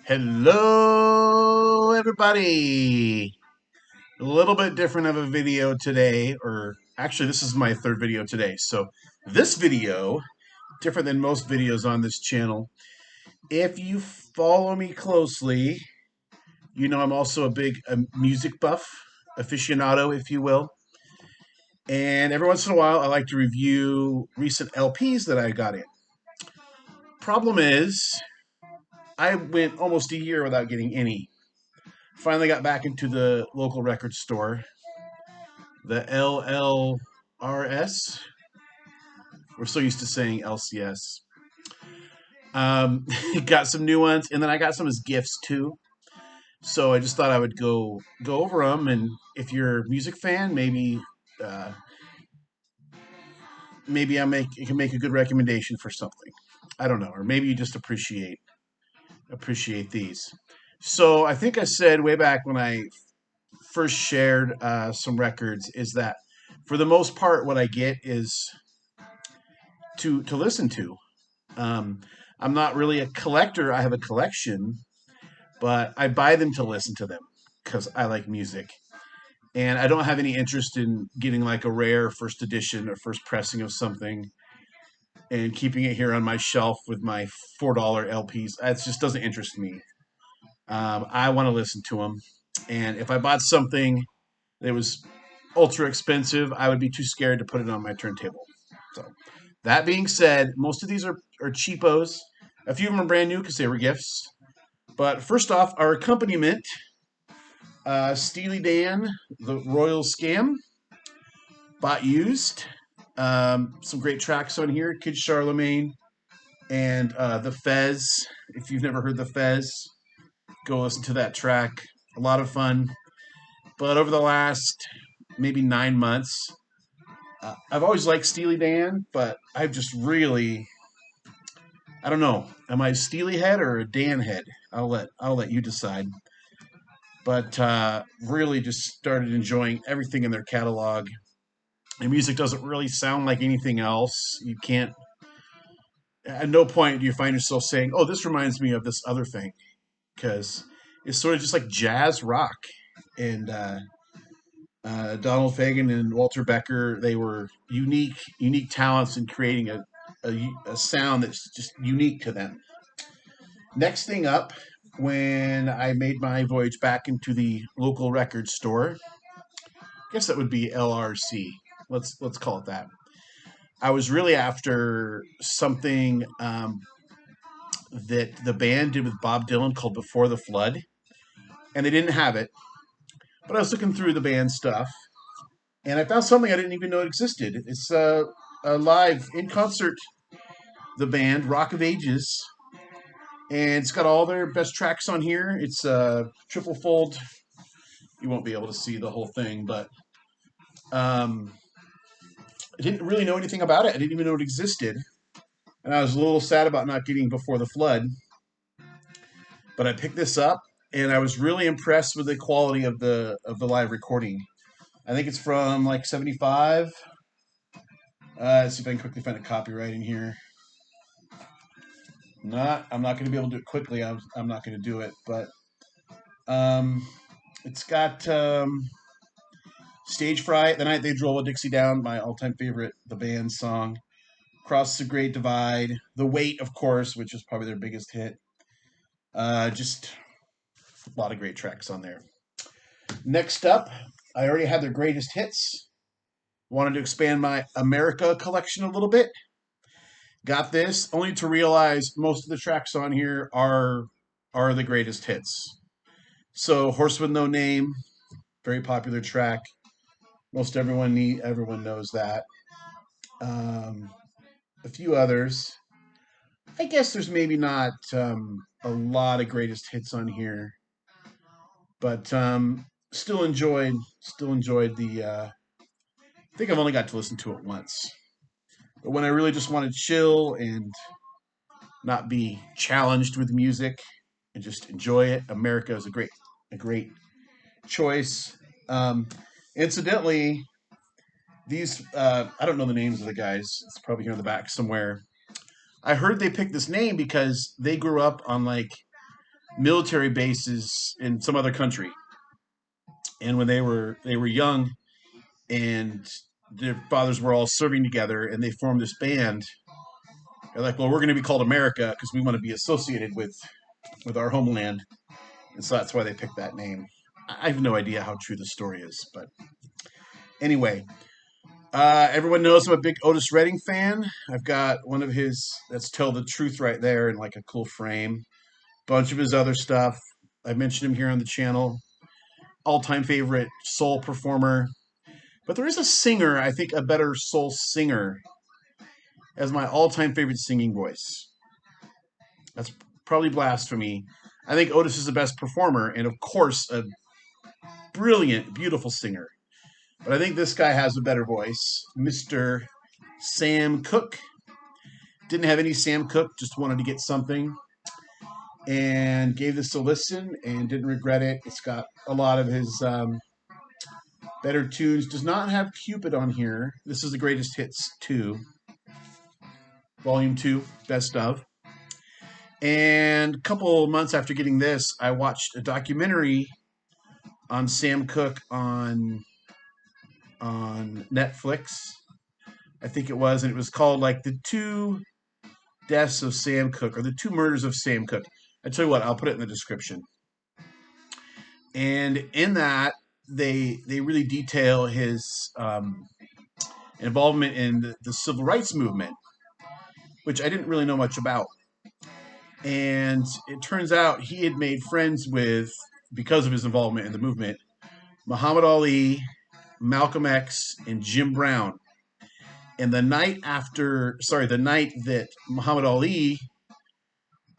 Hello, everybody. A little bit different of a video today, or actually, this is my third video today. So, this video, different than most videos on this channel. If you follow me closely, you know I'm also a big music buff, aficionado, if you will. And every once in a while, I like to review recent LPs that I got in. Problem is, I went almost a year without getting any. Finally got back into the local record store, the LLRS. We're so used to saying LCS. Got some new ones, and then I got some as gifts too. So I just thought I would go over them, and if you're a music fan, uh, maybe I can make a good recommendation for something. I don't know, or maybe you just appreciate these. So I think I said way back when I first shared some records is that for the most part, what I get is to listen to. Um, I'm not really a collector. I have a collection, but I buy them to listen to them because I like music. And I don't have any interest in getting like a rare first edition or first pressing of something and keeping it here on my shelf with my $4 LPs. It just doesn't interest me. I want to listen to them. And if I bought something that was ultra expensive, I would be too scared to put it on my turntable. So, that being said, most of these are cheapos. A few of them are brand new because they were gifts. But first off, our accompaniment, Steely Dan, the Royal Scam, bought used. Some great tracks on here, Kid Charlemagne and the Fez. If you've never heard the Fez, go listen to that track. A lot of fun. But over the last maybe 9 months, I've always liked Steely Dan, but I've just really, I don't know. Am I a Steely head or a Dan head? I'll let you decide. But really, just started enjoying everything in their catalog. Their music doesn't really sound like anything else. You can't. At no point do you find yourself saying, "Oh, this reminds me of this other thing," because it's sort of just like jazz rock. And Donald Fagen and Walter Becker, they were unique talents in creating a sound that's just unique to them. Next thing up, when I made my voyage back into the local record store, I guess that would be LRC. Let's call it that. I was really after something that the band did with Bob Dylan called "Before the Flood," and they didn't have it. But I was looking through the band stuff, and I found something I didn't even know existed. It's a live in concert, the band Rock of Ages, and it's got all their best tracks on here. It's a triple fold. You won't be able to see the whole thing, but um, I didn't really know anything about it. I didn't even know it existed, and I was a little sad about not getting Before the Flood. But I picked this up, and I was really impressed with the quality of the live recording. I think it's from like '75. Let's see if I can quickly find a copyright in here. I'm not going to be able to do it quickly. I'm not going to do it, but um, it's got Stage Fright, The Night They Drove a Dixie Down, my all-time favorite, the band song. Cross the Great Divide, The Weight, of course, which is probably their biggest hit. Just a lot of great tracks on there. Next up, I already had their greatest hits. Wanted to expand my America collection a little bit. Got this, only to realize most of the tracks on here are the greatest hits. So Horse with No Name, very popular track. Most everyone knows that. Um, a few others. I guess there's maybe not a lot of greatest hits on here, but still enjoyed the. I think I've only got to listen to it once, but when I really just want to chill and not be challenged with music and just enjoy it, America is a great choice. Um, Incidentally, these I don't know the names of the guys. It's probably here in the back somewhere. I heard they picked this name because they grew up on like military bases in some other country. And when they were young, and their fathers were all serving together, and they formed this band. They're like, well, we're going to be called America because we want to be associated with our homeland, and so that's why they picked that name. I have no idea how true the story is, but anyway, everyone knows I'm a big Otis Redding fan. I've got one of his that's Tell the Truth right there in like a cool frame. Bunch of his other stuff. I mentioned him here on the channel. All-time favorite soul performer. But there is a singer, I think a better soul singer, as my all-time favorite singing voice. That's probably blasphemy. I think Otis is the best performer, and of course, a brilliant, beautiful singer. But I think this guy has a better voice. Mr. Sam Cooke. Didn't have any Sam Cooke, just wanted to get something. And gave this a listen and didn't regret it. It's got a lot of his better tunes. Does not have Cupid on here. This is the Greatest Hits 2. Volume 2, best of. And a couple months after getting this, I watched a documentary on Sam Cooke on Netflix. I think it was, and it was called like The Two Deaths of Sam Cooke, or The Two Murders of Sam Cooke. I tell you what, I'll put it in the description. And in that, they really detail his involvement in the civil rights movement, which I didn't really know much about. And it turns out he had made friends with, because of his involvement in the movement, Muhammad Ali, Malcolm X, and Jim Brown. And the night that Muhammad Ali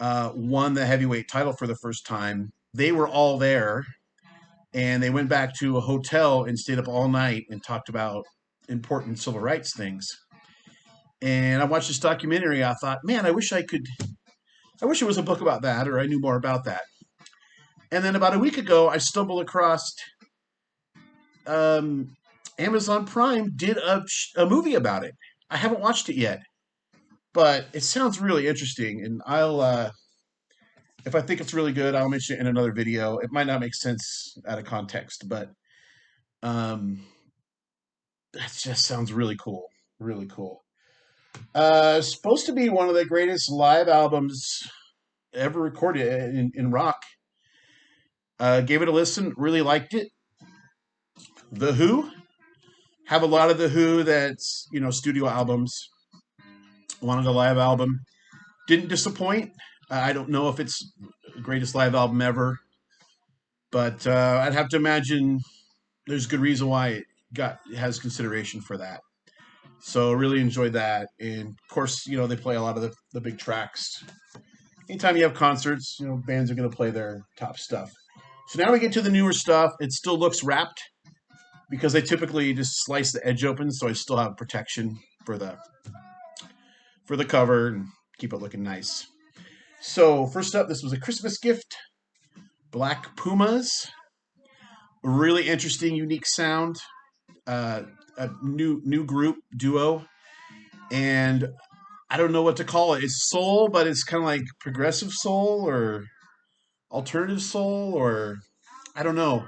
won the heavyweight title for the first time, they were all there, and they went back to a hotel and stayed up all night and talked about important civil rights things. And I watched this documentary. I thought, man, I wish it was a book about that, or I knew more about that. And then about a week ago, I stumbled across Amazon Prime did a movie about it. I haven't watched it yet, but it sounds really interesting. And I'll, if I think it's really good, I'll mention it in another video. It might not make sense out of context, but that just sounds really cool. Really cool. Supposed to be one of the greatest live albums ever recorded in rock. Gave it a listen, really liked it. The Who have a lot of The Who that's, studio albums. Wanted a live album. Didn't disappoint. I don't know if it's the greatest live album ever, but I'd have to imagine there's good reason why it has consideration for that. So really enjoyed that. And of course, they play a lot of the big tracks. Anytime you have concerts, bands are going to play their top stuff. So now we get to the newer stuff. It still looks wrapped because they typically just slice the edge open, so I still have protection for the cover and keep it looking nice. So first up, this was a Christmas gift. Black Pumas. A really interesting, unique sound. A new group, duo. And I don't know what to call it. It's soul, but it's kind of like progressive soul or alternative soul, or I don't know.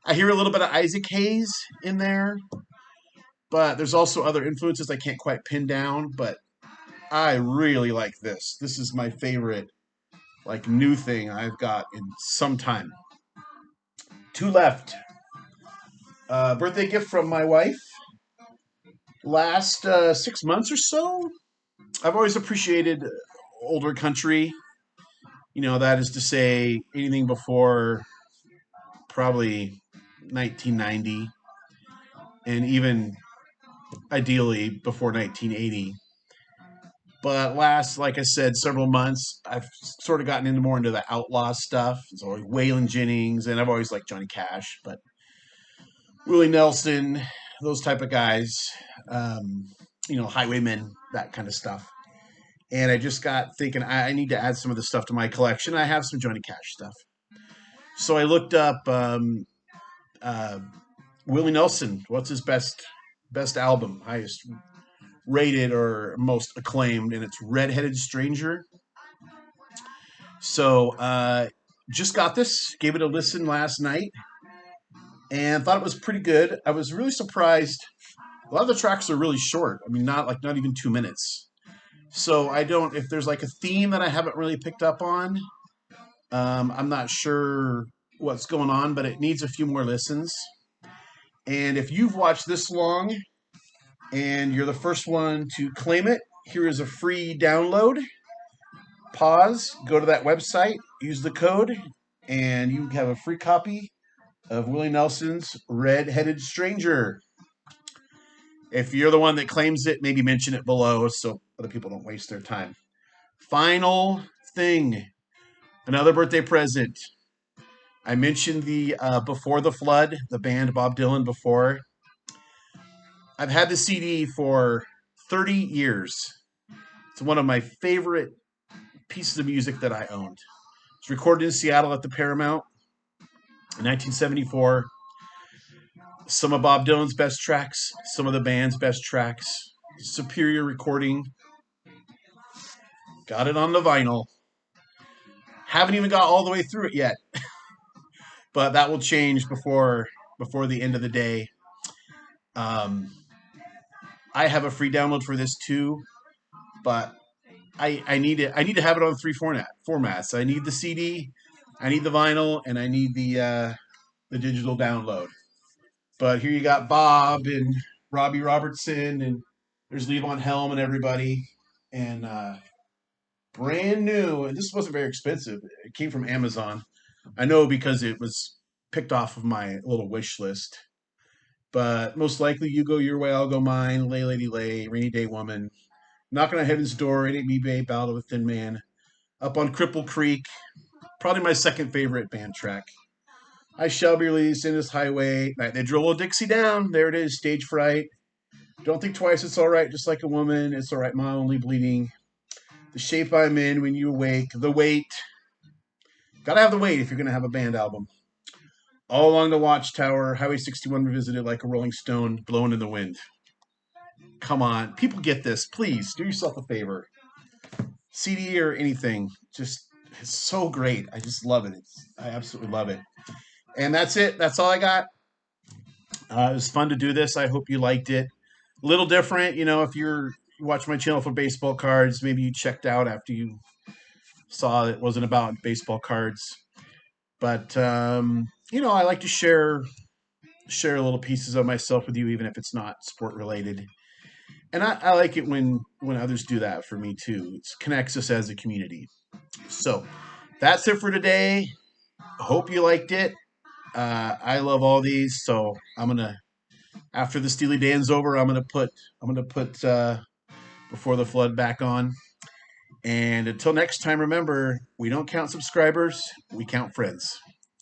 I hear a little bit of Isaac Hayes in there, but there's also other influences I can't quite pin down, but I really like this. This is my favorite, new thing I've got in some time. Two left. Birthday gift from my wife. Last 6 months or so, I've always appreciated older country. That is to say, anything before probably 1990, and even ideally before 1980. But last, like I said, several months, I've sort of gotten more into the outlaw stuff. So like Waylon Jennings, and I've always liked Johnny Cash, but Willie Nelson, those type of guys, Highwaymen, that kind of stuff. And I just got thinking I need to add some of the stuff to my collection. I have some Johnny Cash stuff. So I looked up Willie Nelson. What's his best album, highest rated or most acclaimed? And it's Red-Headed Stranger. So just got this, gave it a listen last night, and thought it was pretty good. I was really surprised. A lot of the tracks are really short. I mean, not even 2 minutes. So I don't, if there's like a theme that I haven't really picked up on, I'm not sure what's going on, but it needs a few more listens. And if you've watched this long and you're the first one to claim it, here is a free download. Pause, go to that website, use the code, and you have a free copy of Willie Nelson's Red-Headed Stranger. If you're the one that claims it, maybe mention it below so other people don't waste their time. Final thing, another birthday present. I mentioned the Before the Flood, the band Bob Dylan before. I've had the CD for 30 years. It's one of my favorite pieces of music that I owned. It's recorded in Seattle at the Paramount in 1974. Some of Bob Dylan's best tracks, some of the band's best tracks. Superior recording. Got it on the vinyl. Haven't even got all the way through it yet. But that will change before the end of the day. I have a free download for this too, but I need it. I need to have it on three formats. I need the CD, I need the vinyl, and I need the digital download. But here you got Bob and Robbie Robertson, and there's Levon Helm and everybody, and brand new. And this wasn't very expensive. It came from Amazon. I know because it was picked off of my little wish list. But most likely, You Go Your Way, I'll Go Mine, Lay Lady Lay, Rainy Day Woman, Knocking on Heaven's Door, It Ain't Me Babe, Ballad of a Thin Man, Up on Cripple Creek, probably my second favorite band track. I Shall Be Released, In This Highway, Night They Drove Old Dixie Down, there it is, Stage Fright, Don't Think Twice, It's Alright, Just Like a Woman, It's Alright, My Only Bleeding, The Shape I'm In, When You Awake, The Weight. Gotta have the weight if you're gonna have a band album. All Along the Watchtower, Highway 61 Revisited, Like a Rolling Stone, Blowing in the Wind. Come on, people get this. Please do yourself a favor. CD or anything, just it's so great. I just love it. I absolutely love it. And that's it. That's all I got. It was fun to do this. I hope you liked it. A little different, if you watch my channel for baseball cards, maybe you checked out after you saw it wasn't about baseball cards. But I like to share little pieces of myself with you, even if it's not sport related. And I like it when others do that for me too. It connects us as a community. So that's it for today. Hope you liked it. I love all these, so I'm gonna, after the Steely Dan's over, I'm gonna put Before the Flood back on. And until next time, remember, we don't count subscribers, we count friends.